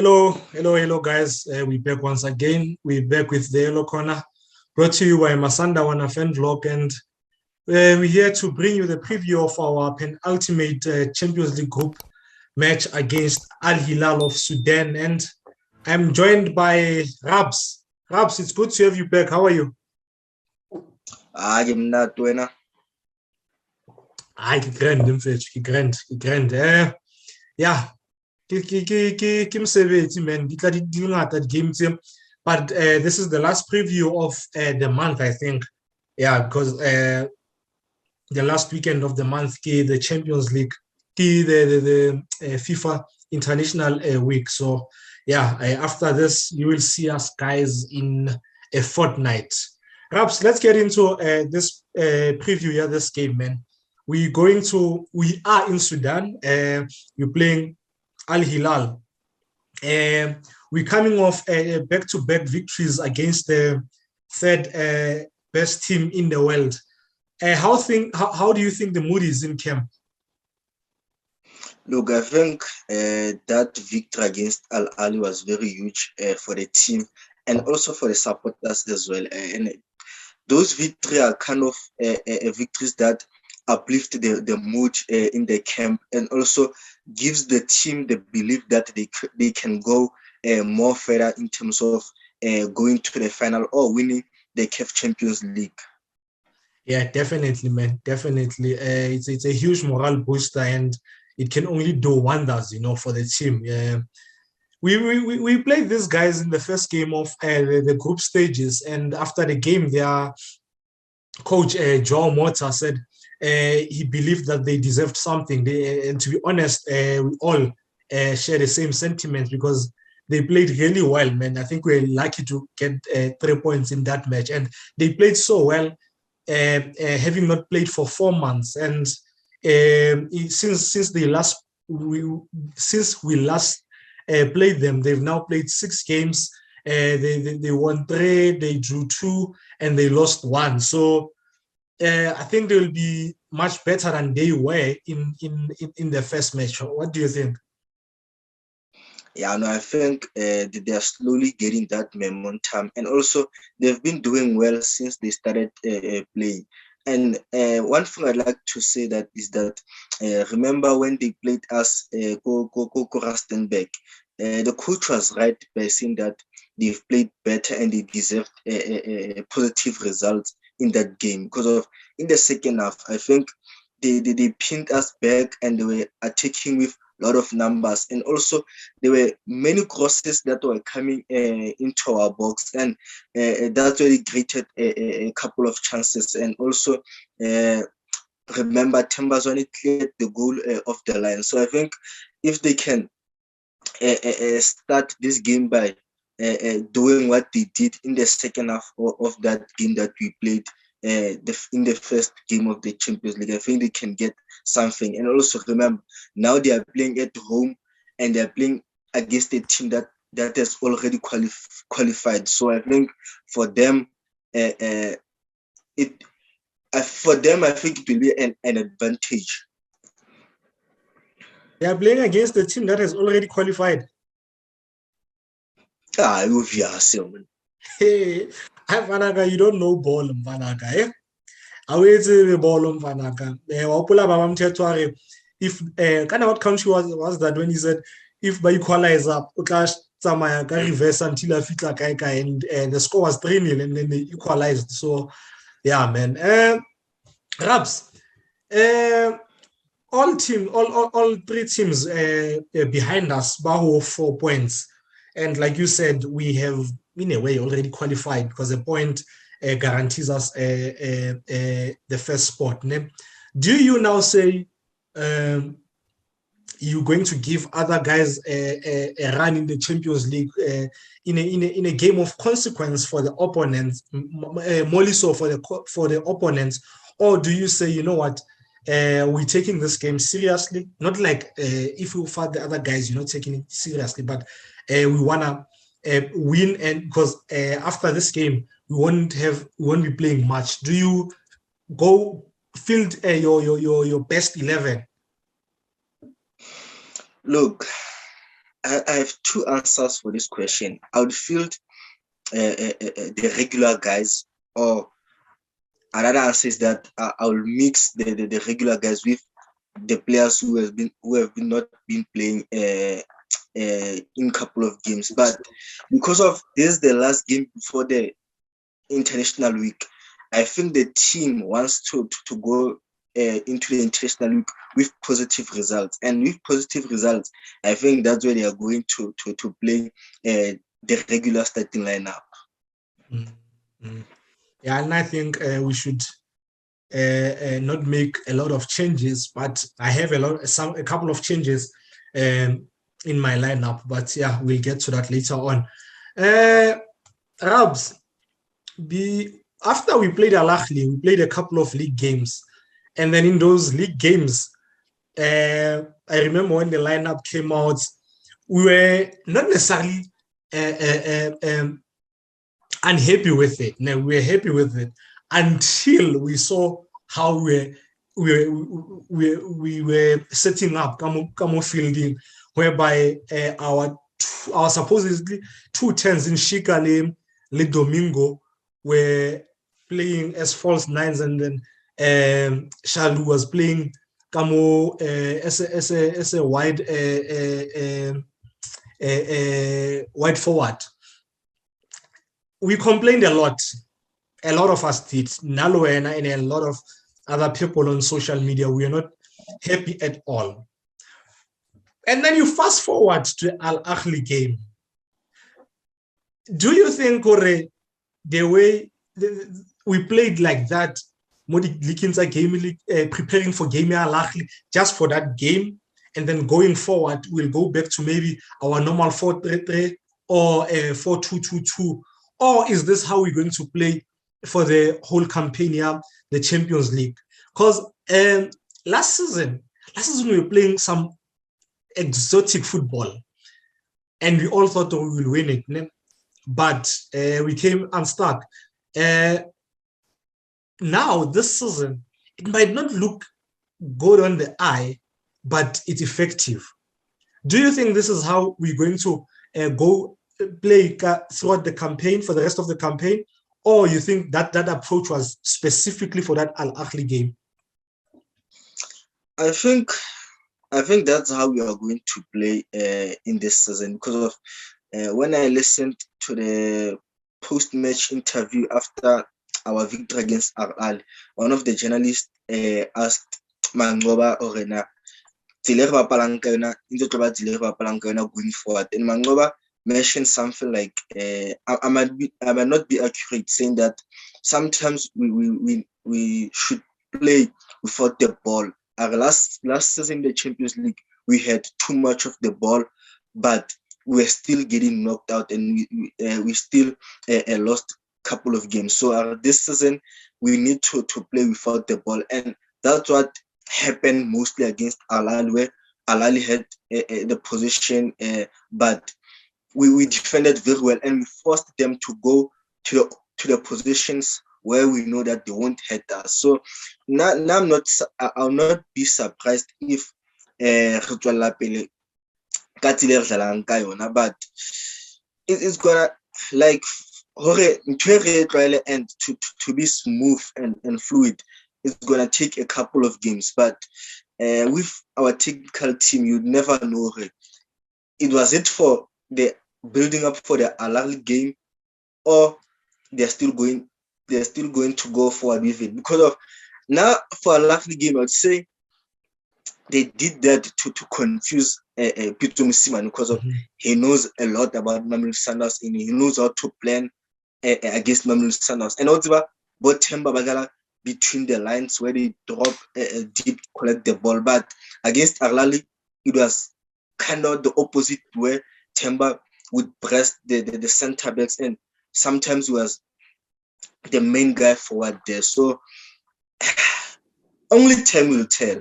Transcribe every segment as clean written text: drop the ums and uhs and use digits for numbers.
Hello, guys. We're back once again. We're back with the Yellow Corner, brought to you by Masanda Wana Fan Vlog, and we're here to bring you the preview of our penultimate Champions League group match against Al Hilal of Sudan. And I'm joined by Rabs. Rabs, it's good to have you back. How are you? I'm not doing it. Grand. Yeah. Ke mosebetsi, man. Di ngata di-game tse. But this is the last preview of the month, I think. Yeah, because the last weekend of the month, the Champions League, the FIFA International Week. So, yeah, after this, you will see us guys in a fortnight. Perhaps let's get into this preview here, this game, man. We are in Sudan. We're playing Al Hilal. We're coming off back-to-back victories against the third best team in the world. How do you think the mood is in camp? Look, I think that victory against Al Ali was very huge for the team and also for the supporters as well. And those victories are kind of victories that uplift the mood in the camp and also gives the team the belief that they can go more further in terms of going to the final or winning the CAF Champions League. Yeah, definitely, man. Definitely. It's a huge morale booster and it can only do wonders, for the team. Yeah. We played these guys in the first game of the group stages, and after the game, their coach Joao Mota said he believed that they deserved something. And to be honest, we all share the same sentiments because they played really well, man. I think we're lucky to get 3 points in that match, and they played so well, having not played for 4 months. And since we last played them, they've now played 6 games. They won 3, they drew 2, and they lost 1. So I think they will be much better than they were in the first match. What do you think? Yeah, no, I think they are slowly getting that momentum, and also they've been doing well since they started playing. And one thing I'd like to say that is that remember when they played us Rustenburg, the coach was right by saying that they've played better and they deserved positive results in that game because of in the second half. I think they pinned us back and they were attacking with a lot of numbers, and also there were many crosses that were coming into our box, and that's really created a couple of chances. And also remember Tembazoni cleared the goal off the line. So I think if they can start this game by doing what they did in the second half of that game that we played in the first game of the Champions League, I think they can get something. And also remember, now they are playing at home and they are playing against a team that has already qualified. So I think for them, I think it will be an advantage. They are playing against a team that has already qualified. Obviously, man. Hey, Mfanaka, you don't know ball, Mfanaka. Eh? Awezi ball, Mfanaka. Wapula baba mthetho if kind of what country was that when he said if by equalizer uklash tsamaya ka reverse until a fitla kai and the score was 3-0 and then they equalized. So yeah, man. Raps, all 3 teams behind us baho 4 points, and like you said, we have in a way already qualified because a point guarantees us the first spot. Do you now say you're going to give other guys a run in the Champions League in a game of consequence for the opponents, more so for the opponents, or do you say, you know what, we're taking this game seriously? Not like if you fight the other guys, you're not taking it seriously, but we wanna win, and because after this game we won't be playing much. Do you go field your best 11? Look, I have two answers for this question. I would field the regular guys, or another answer is that I will mix the regular guys with the players who have not been playing in a couple of games. But because of this, the last game before the international week, I think the team wants to go into the international week with positive results, and with positive results, I think that's where they are going to play the regular starting lineup. Mm-hmm. Yeah, and I think we should not make a lot of changes, but I have a couple of changes in my lineup. But yeah, we'll get to that later on. Rabs, after we played Al Ahly, we played a couple of league games, and then in those league games, I remember when the lineup came out, we were not necessarily unhappy with it. No, we were happy with it until we saw how we were setting up Camo fielding, whereby our supposedly 2 10s in Shika Le Domingo were playing as false nines, and then Shalu was playing Camo as a wide wide forward. We complained a lot of us did, Naloena and a lot of other people on social media. We are not happy at all. And then you fast forward to Al Ahly game. Do you think, Kore, the way we played like that, game, preparing for game Al Ahly just for that game, and then going forward, we'll go back to maybe our normal 4-3-3 or 4-2-2-2, or is this how we're going to play for the whole campaign here, the Champions League? Because last season we were playing some exotic football, and we all thought we will win it, but we came unstuck. Now this season, it might not look good on the eye, but it's effective. Do you think this is how we're going to go play throughout the campaign, for the rest of the campaign, or you think that approach was specifically for that Al Ahly game? I think that's how we are going to play in this season, because of when I listened to the post-match interview after our victory against Al Ahly, one of the journalists asked Mangoba Orena, going forward, and Mangoba mentioned something like I might not be accurate, saying that sometimes we should play without the ball. Our last season in the Champions League, we had too much of the ball, but we were still getting knocked out, and we still lost a couple of games. So this season, we need to play without the ball, and that's what happened mostly against Al Ahly, where Al Ahly had the position, but we defended very well, and we forced them to go to the positions where we know that they won't hit us. So now I'll not be surprised if but it's gonna, like, and to be smooth and fluid, it's gonna take a couple of games. But with our technical team, you'd never know. It was it for the building up for the Al Ahly game, or they're still going to go forward with it. Because of now, for Al Ahly game, I would say they did that to confuse Peter Musiman, because of he knows a lot about Mamelodi Sundowns, and he knows how to plan against Mamelodi Sundowns. And also both Themba Bagala between the lines, where they drop deep, collect the ball. But against Al Ahly, it was kind of the opposite, where Themba would press the center backs, and sometimes he was the main guy forward there. So only time will tell.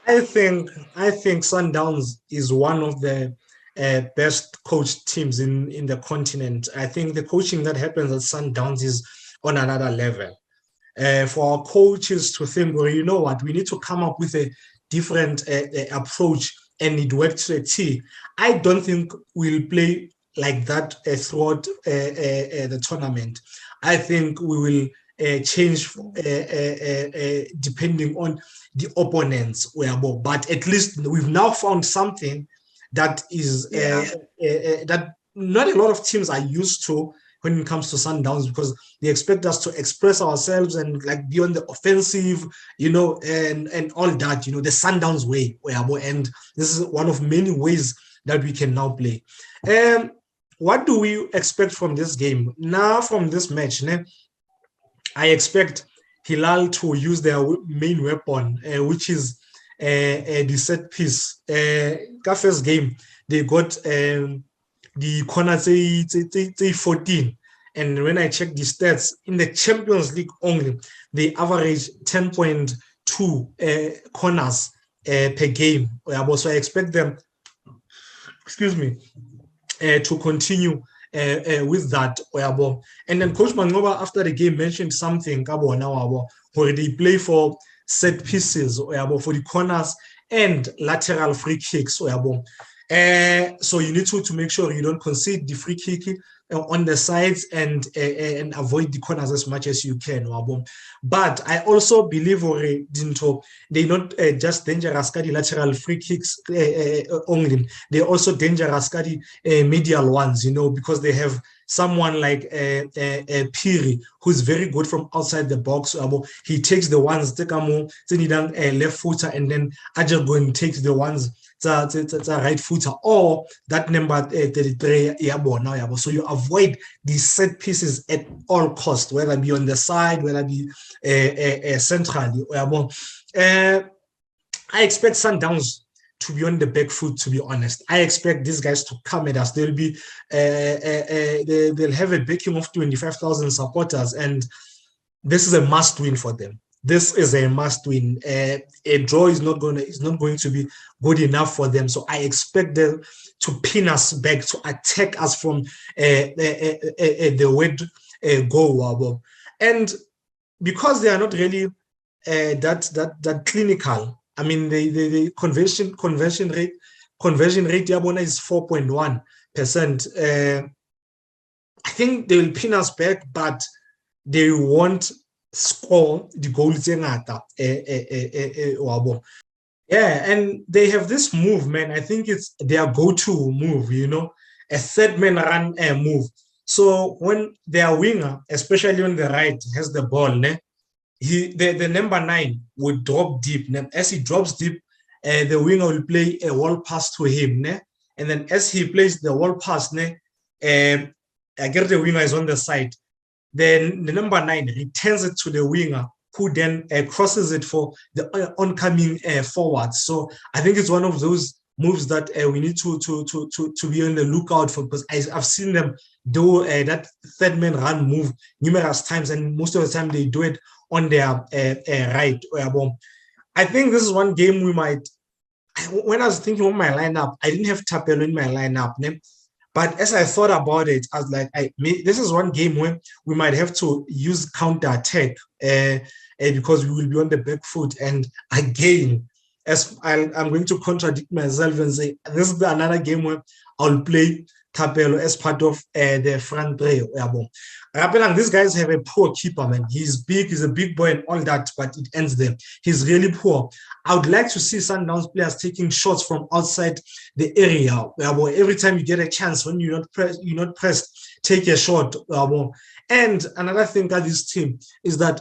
I think Sundowns is one of the best coached teams in the continent. I think the coaching that happens at Sundowns is on another level. For our coaches to think, well, you know what, we need to come up with a different approach and it worked to a T. I don't think we'll play like that throughout the tournament. I think we will change depending on the opponents. But at least we've now found something that is that not a lot of teams are used to when it comes to Sundowns, because they expect us to express ourselves and like be on the offensive, and all that, the Sundowns way. And this is one of many ways that we can now play. What do we expect from this game? Now, from this match, I expect Hilal to use their main weapon, which is the set piece. First game, they got the corner 14. And when I check the stats, in the Champions League only, they average 10.2 corners per game. So I expect them, to continue with that. And then Coach Mangoba, after the game, mentioned something where they play for set pieces for the corners and lateral free kicks. So you need to make sure you don't concede the free kick on the sides and avoid the corners as much as you can. But I also believe they're not just dangerous the lateral free kicks only. They're also dangerous the medial ones, because they have someone like Piri, who's very good from outside the box. He takes the ones, take a left footer, and then Ajagun takes the ones it's a right footer, or that number 33 now. So you avoid these set pieces at all costs, whether it be on the side, whether it be centrally. I expect Sundowns to be on the back foot, to be honest. I expect these guys to come at us. They'll be they'll have a backing of 25,000 supporters, and this is a must win for them. This is a must win. A draw is not going to be good enough for them. So I expect them to pin us back, to attack us from the word go. And because they are not really that clinical, I mean, the conversion rate is 4.1%. I think they will pin us back, but they won't score the goals. And they have this move, man. I think it's their go-to move, a third man run move. So when their winger, especially on the right, has the ball, the number 9 would drop deep. As he drops deep, the winger will play a wall pass to him. And then as he plays the wall pass, I get the winger is on the side. Then the number 9 returns it to the winger, who then crosses it for the oncoming forward. So I think it's one of those moves that we need to be on the lookout for, because I've seen them do that third man run move numerous times, and most of the time they do it on their right. I think this is one game we might. When I was thinking of my lineup, I didn't have Thapelo in my lineup. But as I thought about it, I was like, this is one game where we might have to use counter-attack because we will be on the back foot. And again, as I'm going to contradict myself and say, this is another game where I'll play Thapelo as part of the front three. Rapelang, these guys have a poor keeper, man. He's big, he's a big boy and all that, but it ends there. He's really poor. I would like to see Sundowns players taking shots from outside the area. Every time you get a chance, when you're not pressed, take a shot. And another thing that this team is that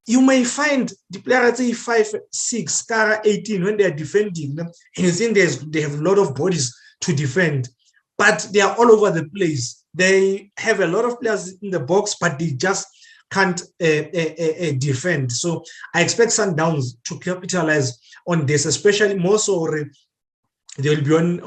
you may find the player at 5'6", Kara 18, when they're defending them, and you think they have a lot of bodies to defend, but they are all over the place. They have a lot of players in the box, but they just can't defend. So I expect Sundowns to capitalize on this, especially more so they will be on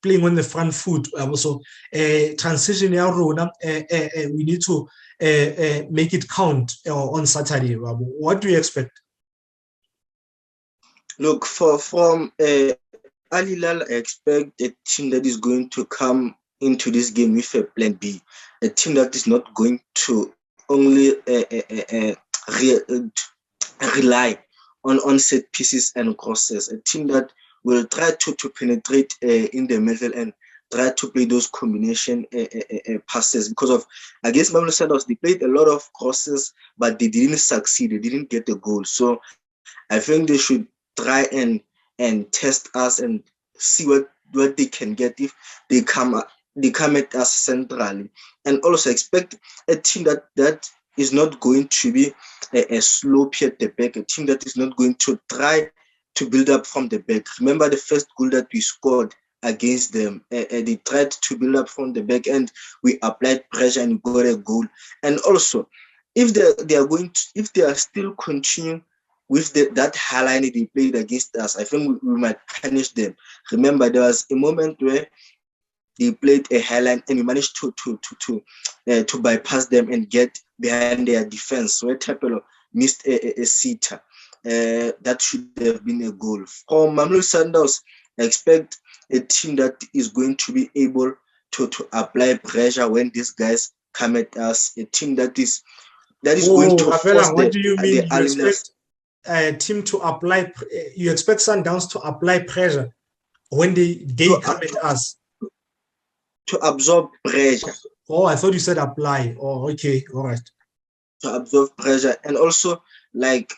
playing on the front foot. Also, transition we need to make it count on Saturday. What do you expect? Look, from Al Hilal, I expect a team that is going to come into this game with a plan B, a team that is not going to only rely on set pieces and crosses, a team that will try to penetrate in the middle and try to play those combination passes, because of against Mamelodi Sundowns, they played a lot of crosses, but they didn't succeed. They didn't get the goal. So I think they should try and test us and see what they can get if they come at us centrally, and also expect a team that is not going to be a sloppy at the back, a team that is not going to try to build up from the back. Remember the first goal that we scored against them, they tried to build up from the back and we applied pressure and got a goal. And also, if they are still continuing with that high line they played against us, I think we might punish them. Remember, there was a moment where they played a high line and we managed to bypass them and get behind their defense, where Tapelo missed a sitter. That should have been a goal. For Mamelodi Sundowns, I expect a team that is going to be able to apply pressure when these guys come at us. A team that is going to force what do you mean? You expect a team to apply? You expect Sundowns to apply pressure when they come at us? To absorb pressure. Oh, I thought you said apply. Oh, okay, all right. To absorb pressure, and also like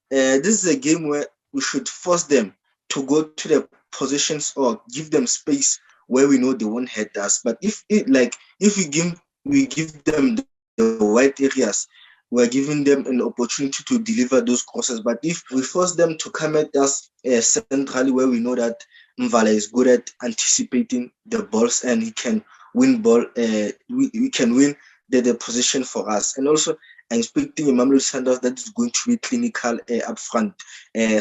this is a game where we should force them to go to the positions or give them space where we know they won't hit us. But if we give them the wide areas, we're giving them an opportunity to deliver those crosses. But if we force them to come at us centrally, where we know that Mvala is good at anticipating the balls and he can win ball, we can win the position for us. And also, I'm expecting a Mamelodi Sundowns that is going to be clinical up front,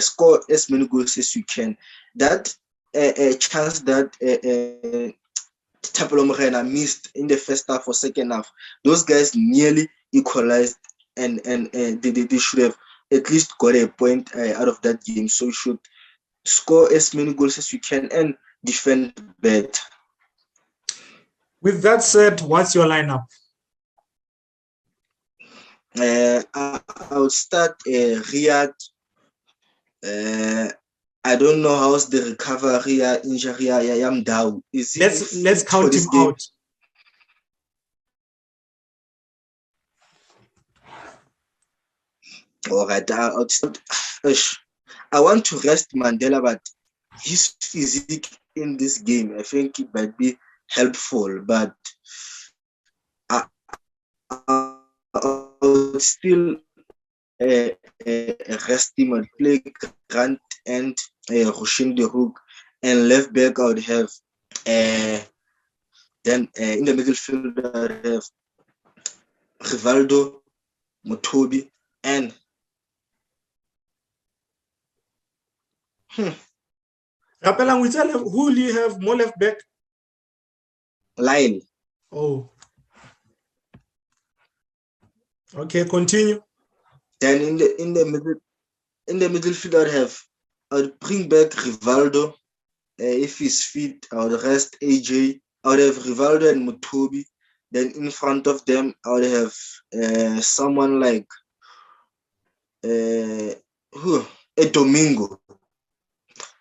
score as many goals as you can. That chance that Thapelo Morena missed in the first half or second half, those guys nearly equalized, and they should have at least got a point out of that game. So you should score as many goals as you can and defend better. With that said, what's your lineup? I would start Riyad. I don't know how's the recovery injury. I am down. Let's count him out. All right, I want to rest Mandela, but his physique in this game, I think it might be helpful. But I would still rest him and play Grant and Rushin de Hook, and left back I would have then in the middle field I would have Rivaldo, Mutobi, and Rapelang, who do you have more left back? Lyle. Oh. Okay, continue. Then in the middle field I would bring back Rivaldo. If he's fit, I would rest AJ. I would have Rivaldo and Mutobi. Then in front of them, I would have someone like a Domingo.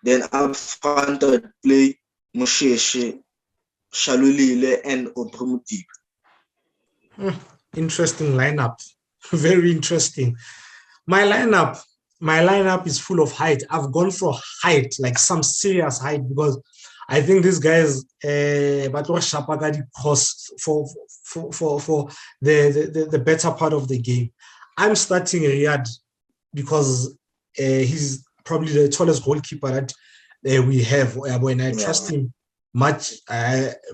Then up front, I would play Musheshe, Shalulile, and Obrumutip. Interesting lineup. Very interesting. My lineup is full of height. I've gone for height, like some serious height, because I think these guys cost for the better part of the game. I'm starting Riyad because he's probably the tallest goalkeeper that we have, when I trust him much,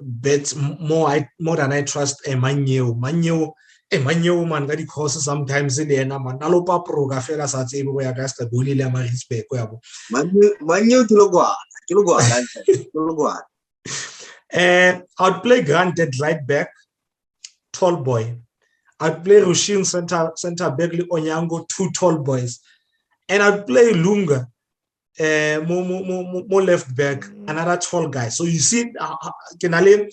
bet more than I trust Emmanuel. Emmanuel man ka di-course sometimes le ena man a lopa proga fela sa tsebe go ya ka ska goli le Marisburg go ya bo Manyo ke logwana. I'd play Grant at right back, tall boy. I'd play Rushin center back le Onyango, two tall boys, and I'd play Lunga more left back, another tall guy. So you see, Kenale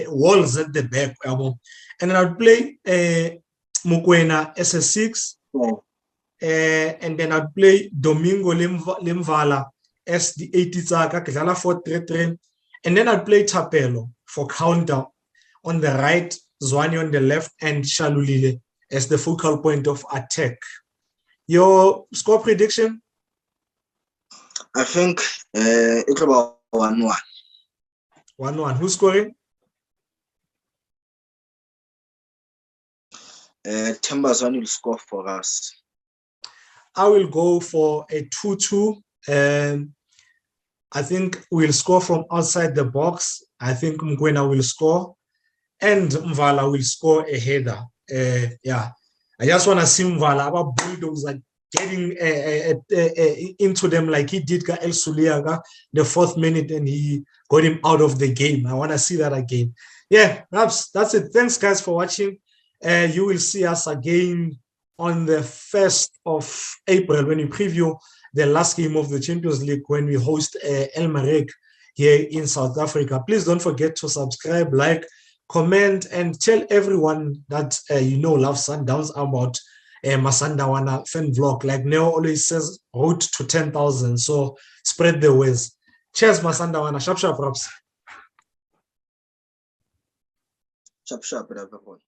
walls at the back, and then I'd play Mokoena as a 6, and then I'll play Domingo Limvala as the 80 Tsaka, Kidlala 4-3-3, and then I'll play Tapelo for counter on the right, Zwane on the left, and Shalulile as the focal point of attack. Your score prediction? I think it's about 1-1. 1-1. Who's scoring? Thabiso will score for us. I will go for a 2-2. I think we'll score from outside the box. I think Mkwena will score, and Mvala will score a header. Yeah, I just want to see Mvala, our Bulldogs, like getting into them like he did El Suliaga the 4th minute, and he got him out of the game. I want to see that again. Yeah, that's it. Thanks, guys, for watching. You will see us again on the 1st of April when we preview the last game of the Champions League when we host El Marek here in South Africa. Please don't forget to subscribe, like, comment, and tell everyone that you know love Sundowns about Masandawana fan vlog. Like Neo always says, road to 10,000. So spread the words. Cheers, Masandawana. Sharp, sharp, raps. Sharp, everyone.